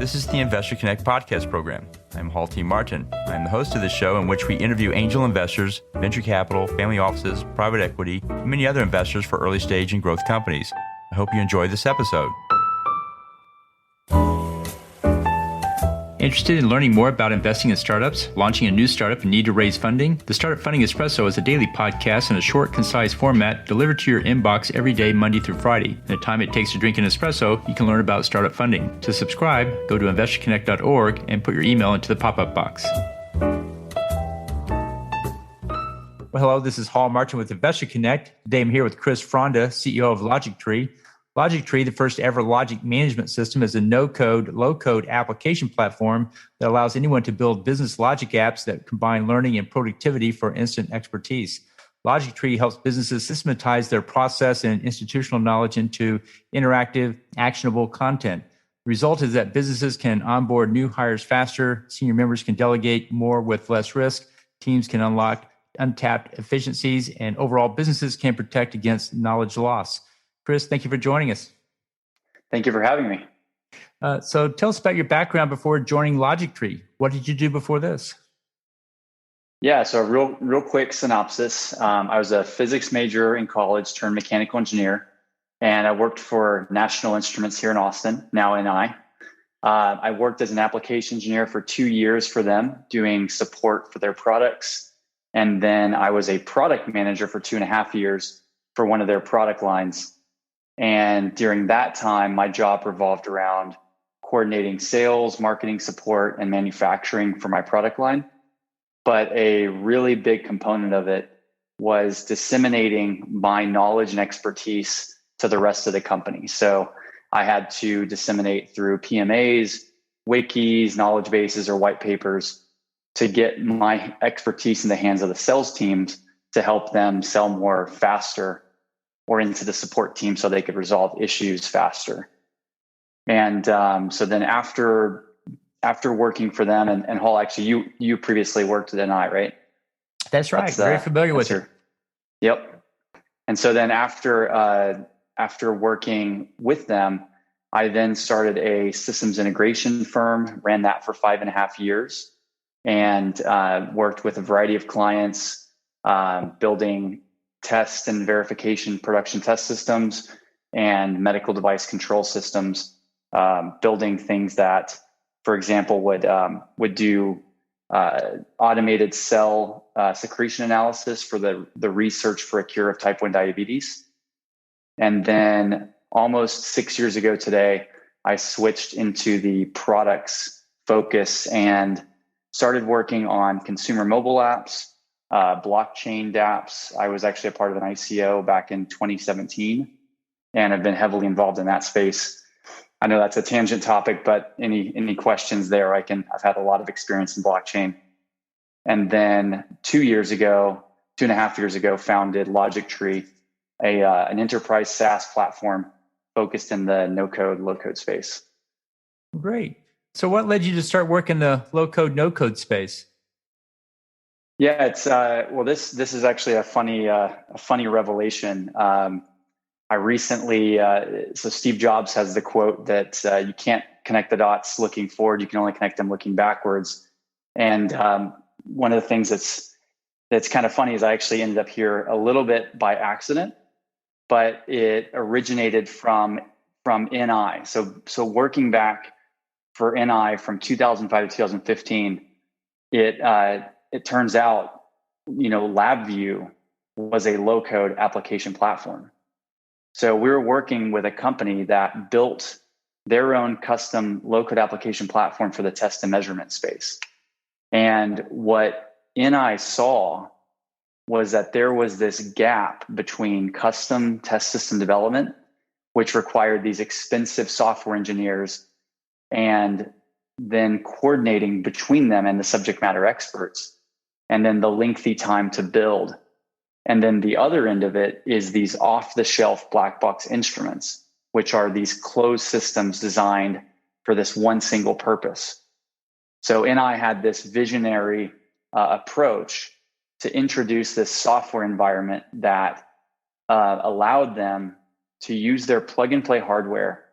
This is the Investor Connect podcast program. I'm Hall T. Martin. I'm the host of the show in which we interview angel investors, venture capital, family offices, private equity, and many other investors for early stage and growth companies. I hope you enjoy this episode. Interested in learning more about investing in startups, launching a new startup, and need to raise funding? The Startup Funding Espresso is a daily podcast in a short, concise format delivered to your inbox every day, Monday through Friday. In the time it takes to drink an espresso, you can learn about startup funding. To subscribe, go to investorconnect.org and put your email into the pop-up box. Well, hello, this is Hall Martin with Investor Connect. Today I'm here with Chris Fronda, CEO of Logictry. Logictry, the first ever logic management system, is a no-code, low-code application platform that allows anyone to build business logic apps that combine learning and productivity for instant expertise. Logictry helps businesses systematize their process and institutional knowledge into interactive, actionable content. The result is that businesses can onboard new hires faster, senior members can delegate more with less risk, teams can unlock untapped efficiencies, and overall businesses can protect against knowledge loss. Chris, thank you for joining us. Thank you for having me. So tell us about your background before joining Logictry. What did you do before this? Yeah, so a real quick synopsis. I was a physics major in college turned mechanical engineer, and I worked for National Instruments here in Austin, now NI. I worked as an application engineer for 2 years for them, doing support for their products. And then I was a product manager for 2.5 years for one of their product lines. And during that time, my job revolved around coordinating sales, marketing support, and manufacturing for my product line. But a really big component of it was disseminating my knowledge and expertise to the rest of the company. So I had to disseminate through PMAs, wikis, knowledge bases, or white papers to get my expertise in the hands of the sales teams to help them sell more faster, or into the support team so they could resolve issues faster. And so then after working for them, and Hall, actually, you previously worked at NI, right? That's right. Very familiar with it. Yep. And so then after working with them, I then started a systems integration firm, ran that for 5.5 years, and worked with a variety of clients, building test and verification production test systems and medical device control systems, building things that, for example, would do automated cell secretion analysis for the research for a cure of type 1 diabetes. And then almost 6 years ago today, I switched into the products focus and started working on consumer mobile apps, blockchain dApps. I was actually a part of an ICO back in 2017, and I've been heavily involved in that space. I know that's a tangent topic, but any questions there? I've had a lot of experience in blockchain. And then 2.5 years ago, founded Logictry, an enterprise SaaS platform focused in the no-code, low-code space. Great. So what led you to start working the low-code, no-code space? Yeah, it's this is actually a funny revelation. I recently, so Steve Jobs has the quote that you can't connect the dots looking forward, you can only connect them looking backwards. And one of the things that's kind of funny is I actually ended up here a little bit by accident, but it originated from NI. So working back for NI from 2005 to 2015, it turns out, LabVIEW was a low-code application platform. So we were working with a company that built their own custom low-code application platform for the test and measurement space. And what NI saw was that there was this gap between custom test system development, which required these expensive software engineers, and then coordinating between them and the subject matter experts, and then the lengthy time to build. And then the other end of it is these off-the-shelf black box instruments, which are these closed systems designed for this one single purpose. So NI had this visionary approach to introduce this software environment that allowed them to use their plug-and-play hardware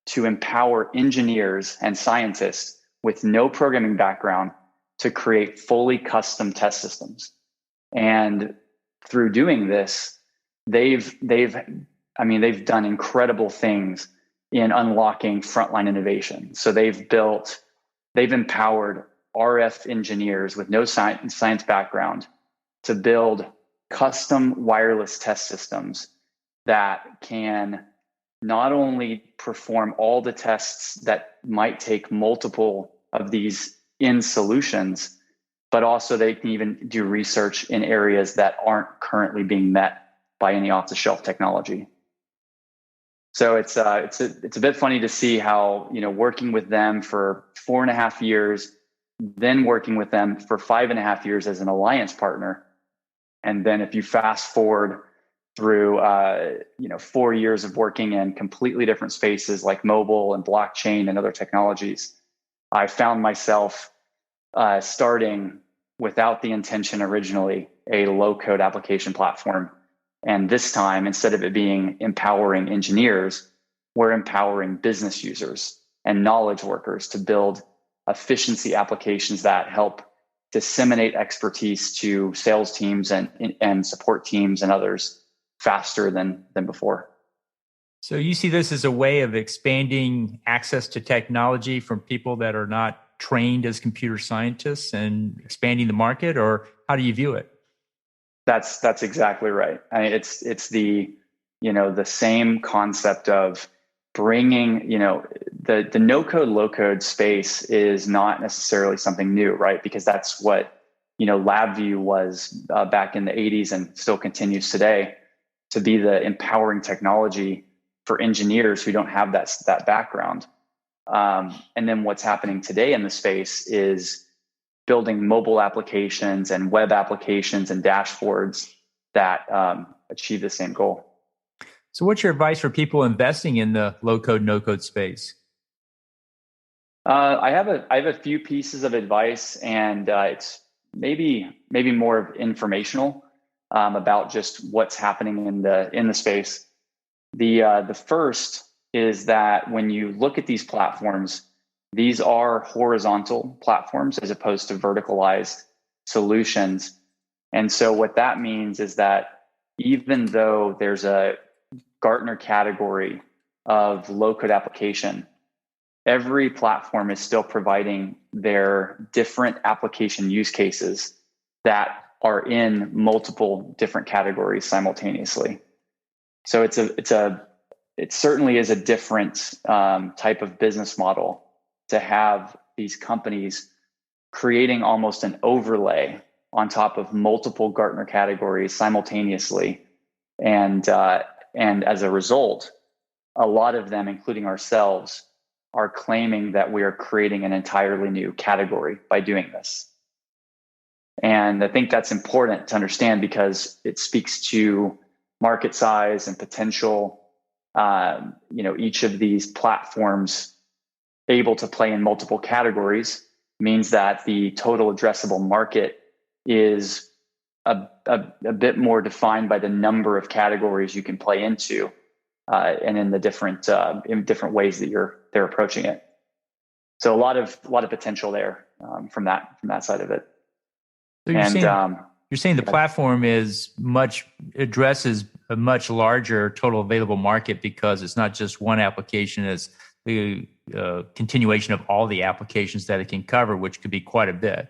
to empower engineers and scientists with no programming background to create fully custom test systems. And through doing this, they've done incredible things in unlocking frontline innovation. So they've empowered RF engineers with no science background to build custom wireless test systems that can not only perform all the tests that might take multiple of these in solutions, but also they can even do research in areas that aren't currently being met by any off-the-shelf technology. So it's a bit funny to see how, working with them for 4.5 years, then working with them for 5.5 years as an alliance partner, and then if you fast forward through 4 years of working in completely different spaces like mobile and blockchain and other technologies, I found myself starting without the intention originally a low-code application platform. And this time, instead of it being empowering engineers, we're empowering business users and knowledge workers to build efficiency applications that help disseminate expertise to sales teams and support teams and others faster than before. So you see this as a way of expanding access to technology from people that are not trained as computer scientists and expanding the market, or how do you view it? That's exactly right. I mean, it's the same concept of bringing, the no code, low code space is not necessarily something new, right? Because that's what, LabVIEW was back in the 80s and still continues today to be the empowering technology for engineers who don't have that background. And then what's happening today in the space is building mobile applications and web applications and dashboards that achieve the same goal. So what's your advice for people investing in the low code, no code space? I have a few pieces of advice, and it's maybe more informational about just what's happening in the space. The first is that when you look at these platforms, these are horizontal platforms as opposed to verticalized solutions. And so what that means is that even though there's a Gartner category of low-code application, every platform is still providing their different application use cases that are in multiple different categories simultaneously. So it certainly is a different type of business model to have these companies creating almost an overlay on top of multiple Gartner categories simultaneously. And as a result, a lot of them, including ourselves, are claiming that we are creating an entirely new category by doing this. And I think that's important to understand because it speaks to market size and potential. Each of these platforms able to play in multiple categories means that the total addressable market is a bit more defined by the number of categories you can play into, and in the different ways that they're approaching it. So a lot of potential there from that side of it. So you're saying the platform addresses a much larger total available market because it's not just one application; it's the continuation of all the applications that it can cover, which could be quite a bit.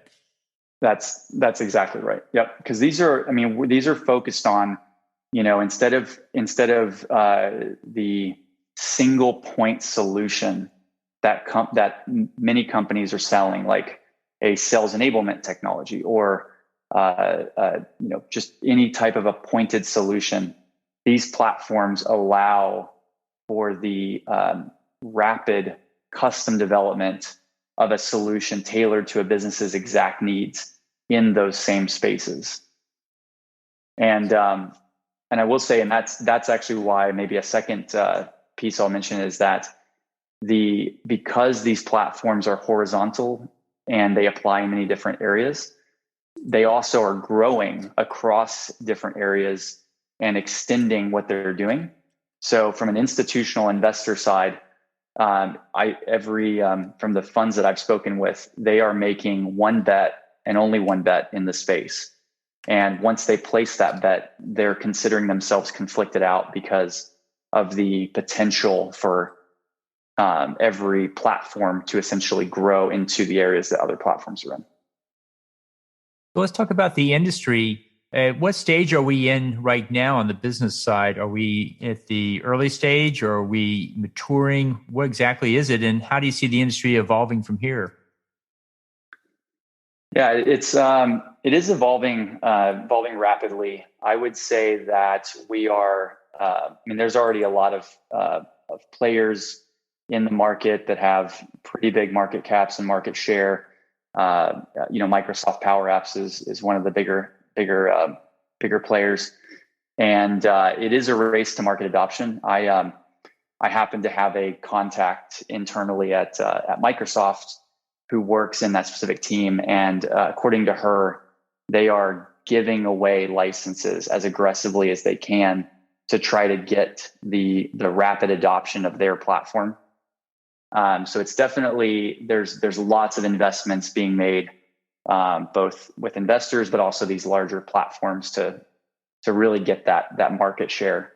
That's exactly right. Yep. Because these are focused on, instead of the single point solution that many companies are selling, like a sales enablement technology or just any type of a pointed solution. These platforms allow for the rapid custom development of a solution tailored to a business's exact needs in those same spaces. And I will say, and that's actually why maybe a second piece I'll mention is that because these platforms are horizontal and they apply in many different areas, they also are growing across different areas and extending what they're doing. So from an institutional investor side, From the funds that I've spoken with, they are making one bet and only one bet in the space. And once they place that bet, they're considering themselves conflicted out because of the potential for every platform to essentially grow into the areas that other platforms are in. So let's talk about the industry. What stage are we in right now on the business side? Are we at the early stage, or are we maturing? What exactly is it, and how do you see the industry evolving from here? Yeah, it is evolving rapidly. I would say that we are. There's already a lot of players in the market that have pretty big market caps and market share. Microsoft Power Apps is one of the bigger players, and it is a race to market adoption. I happen to have a contact internally at Microsoft who works in that specific team, and according to her, they are giving away licenses as aggressively as they can to try to get the rapid adoption of their platform. So it's definitely there's lots of investments being made, both with investors, but also these larger platforms to really get that market share.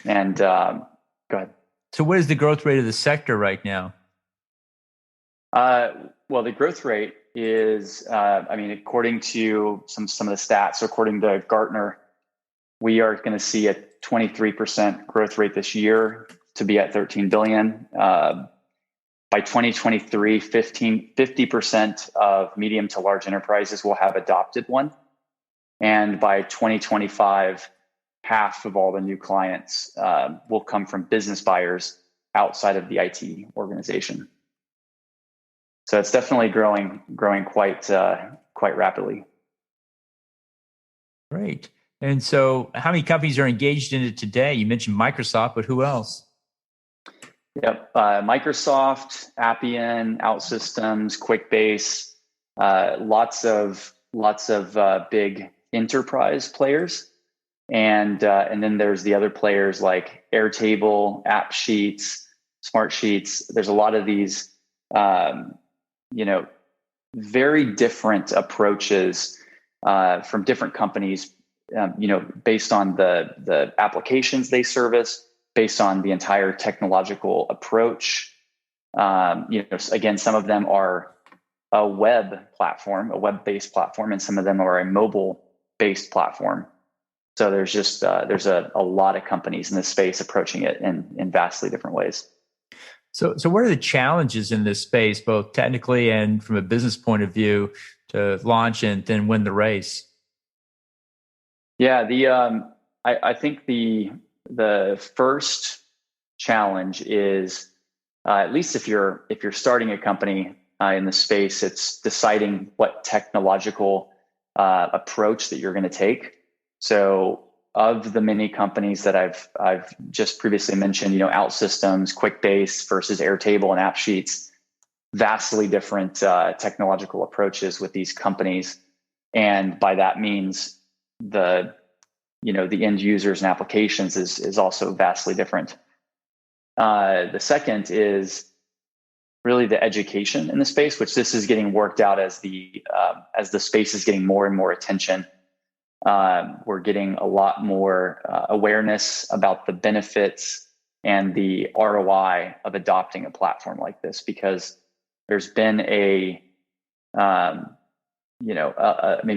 And go ahead. So what is the growth rate of the sector right now? Well, the growth rate is, according to some of the stats, so according to Gartner, we are going to see a 23% growth rate this year to be at 13 billion. By 2023, 50% of medium to large enterprises will have adopted one. And by 2025, half of all the new clients will come from business buyers outside of the IT organization. So it's definitely growing quite rapidly. Great. And so how many companies are engaged in it today? You mentioned Microsoft, but who else? Yep. Microsoft, Appian, OutSystems, QuickBase, lots of big enterprise players. And then there's the other players like Airtable, AppSheets, Smartsheets. There's a lot of these very different approaches from different companies, based on the applications they service, based on the entire technological approach. Again, some of them are a web-based platform, and some of them are a mobile-based platform. So there's a lot of companies in this space approaching it in vastly different ways. So what are the challenges in this space, both technically and from a business point of view, to launch and then win the race? Yeah, I think the first challenge is, at least if you're starting a company in the space, it's deciding what technological approach that you're going to take. So, of the many companies that I've just previously mentioned, OutSystems, QuickBase versus Airtable and AppSheets, vastly different technological approaches with these companies, and by that means the end users and applications is also vastly different. The second is really the education in the space, which this is getting worked out as the space is getting more and more attention. We're getting a lot more awareness about the benefits and the ROI of adopting a platform like this, because there's been maybe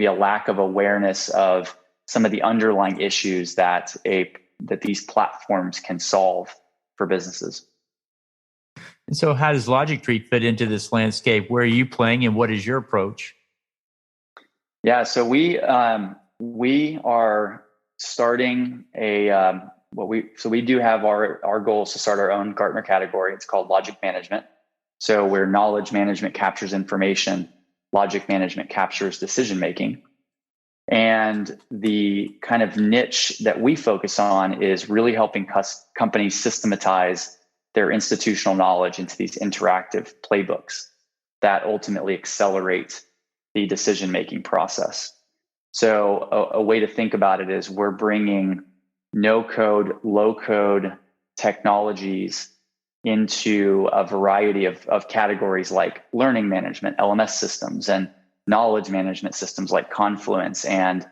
a lack of awareness of some of the underlying issues that these platforms can solve for businesses. And so how does Logictry fit into this landscape? Where are you playing, and what is your approach? Yeah, so we are starting we do have our goal is to start our own Gartner category. It's called Logic Management. So where knowledge management captures information, logic management captures decision making. And the kind of niche that we focus on is really helping companies systematize their institutional knowledge into these interactive playbooks that ultimately accelerate the decision-making process. So a way to think about it is we're bringing no-code, low-code technologies into a variety of categories like learning management, LMS systems, and knowledge management systems like Confluence, and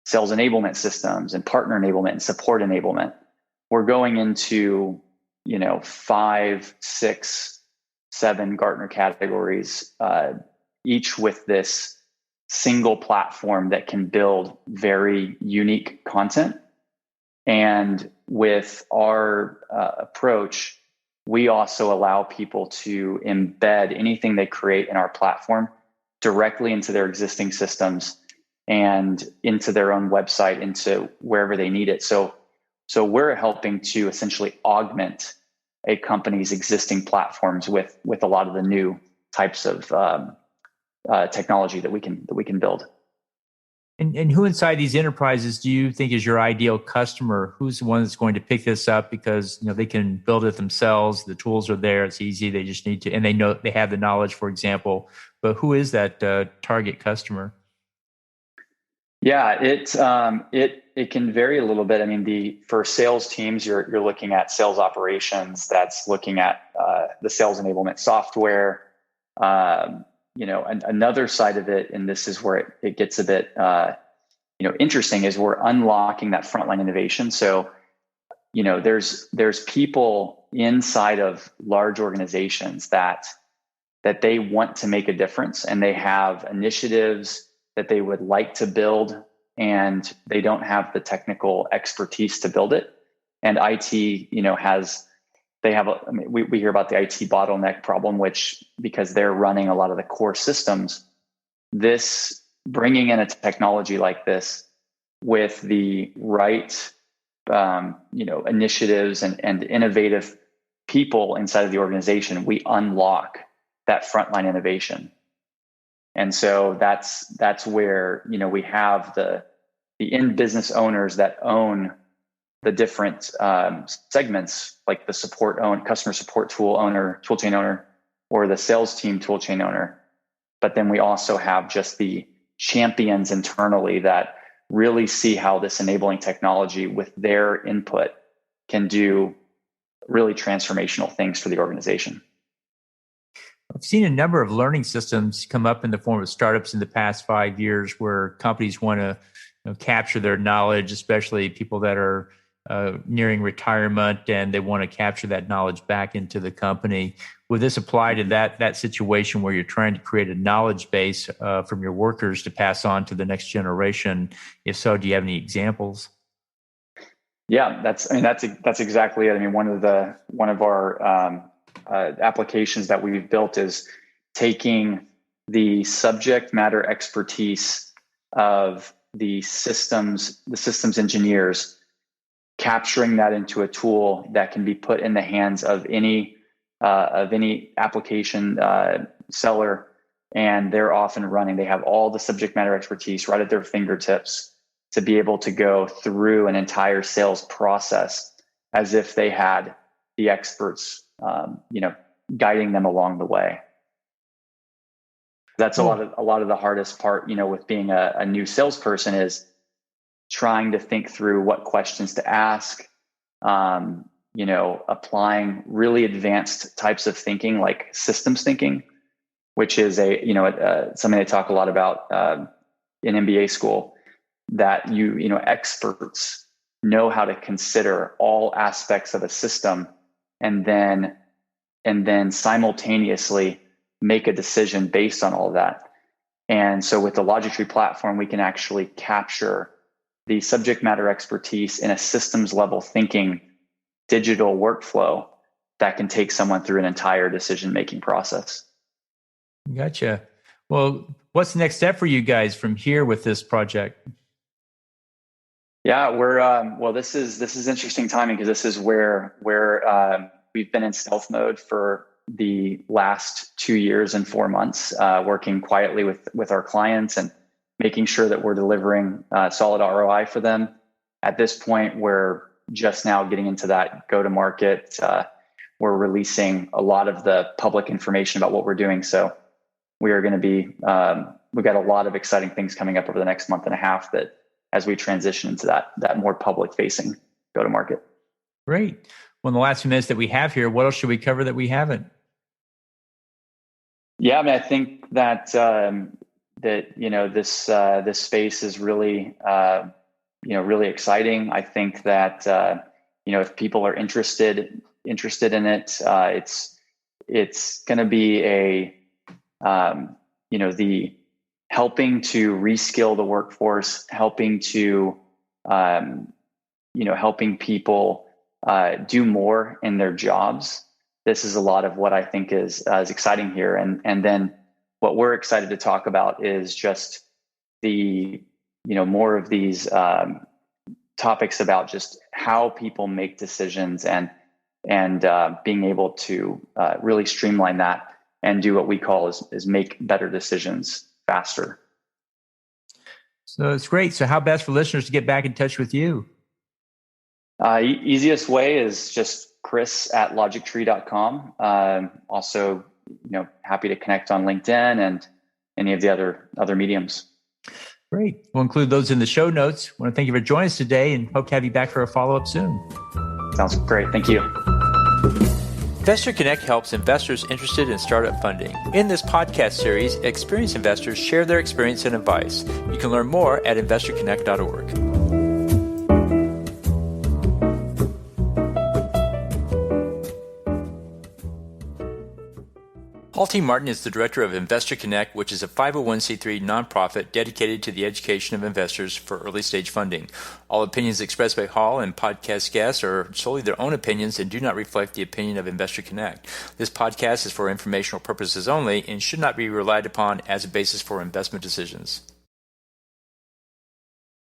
sales enablement systems, and partner enablement and support enablement. We're going into, 5, 6, 7 Gartner categories, each with this single platform that can build very unique content. And with our approach, we also allow people to embed anything they create in our platform directly into their existing systems and into their own website, into wherever they need it. So we're helping to essentially augment a company's existing platforms with a lot of the new types of technology that we can build. And who inside these enterprises do you think is your ideal customer? Who's the one that's going to pick this up because they can build it themselves? The tools are there; it's easy. They just need to, and they know they have the knowledge, for example. But who is that target customer? Yeah, it can vary a little bit. I mean, for sales teams, you're looking at sales operations. That's looking at the sales enablement software. And another side of it, and this is where it gets a bit interesting, is we're unlocking that frontline innovation. So there's people inside of large organizations that they want to make a difference, and they have initiatives that they would like to build, and they don't have the technical expertise to build it. And IT, we hear about the IT bottleneck problem, which, because they're running a lot of the core systems, this bringing in a technology like this with the right, initiatives and innovative people inside of the organization, we unlock that frontline innovation. And so that's where, we have the end business owners that own the different segments, like the customer support toolchain owner, or the sales team toolchain owner. But then we also have just the champions internally that really see how this enabling technology with their input can do really transformational things for the organization. I've seen a number of learning systems come up in the form of startups in the past 5 years, where companies want to capture their knowledge, especially people that are nearing retirement, and they want to capture that knowledge back into the company. Would this apply to that situation where you're trying to create a knowledge base from your workers to pass on to the next generation? If so, do you have any examples? Yeah, that's exactly it. I mean, one of our applications that we've built is taking the subject matter expertise of the systems engineers, capturing that into a tool that can be put in the hands of any application seller, and they're off and running. They have all the subject matter expertise right at their fingertips to be able to go through an entire sales process as if they had the experts guiding them along the way. That's a lot of the hardest part, with being a new salesperson, is trying to think through what questions to ask, applying really advanced types of thinking like systems thinking, which is something they talk a lot about in MBA school, that experts know how to consider all aspects of a system and then simultaneously make a decision based on all of that. And so with the Logictry platform, we can actually capture the subject matter expertise in a systems level thinking digital workflow that can take someone through an entire decision-making process. Gotcha. Well, what's the next step for you guys from here with this project? Yeah, this is interesting timing, because this is where we've been in stealth mode for the last 2 years and 4 months, working quietly with our clients and making sure that we're delivering solid ROI for them. At this point, we're just now getting into that go-to-market. We're releasing a lot of the public information about what we're doing. So we are going to be, we've got a lot of exciting things coming up over the next month and a half, that as we transition into that more public-facing go-to-market. Great. Well, in the last few minutes that we have here, what else should we cover that we haven't? Yeah, I mean, I think that this space is really really exciting. I think that if people are interested in it, it's going to be the helping to reskill the workforce, helping to helping people do more in their jobs. This is a lot of what I think is exciting here. And then what we're excited to talk about is just the, more of these topics about just how people make decisions and being able to really streamline that and do what we call is make better decisions faster. So it's great. So how best for listeners to get back in touch with you? Easiest way is just chris@logictree.com. Also, happy to connect on LinkedIn and any of the other mediums. Great. We'll include those in the show notes. I want to thank you for joining us today and hope to have you back for a follow-up soon. Sounds great. Thank you. Investor Connect helps investors interested in startup funding. In this podcast series, experienced investors share their experience and advice. You can learn more at investorconnect.org. Paul T. Martin is the director of Investor Connect, which is a 501c3 nonprofit dedicated to the education of investors for early-stage funding. All opinions expressed by Hall and podcast guests are solely their own opinions and do not reflect the opinion of Investor Connect. This podcast is for informational purposes only and should not be relied upon as a basis for investment decisions.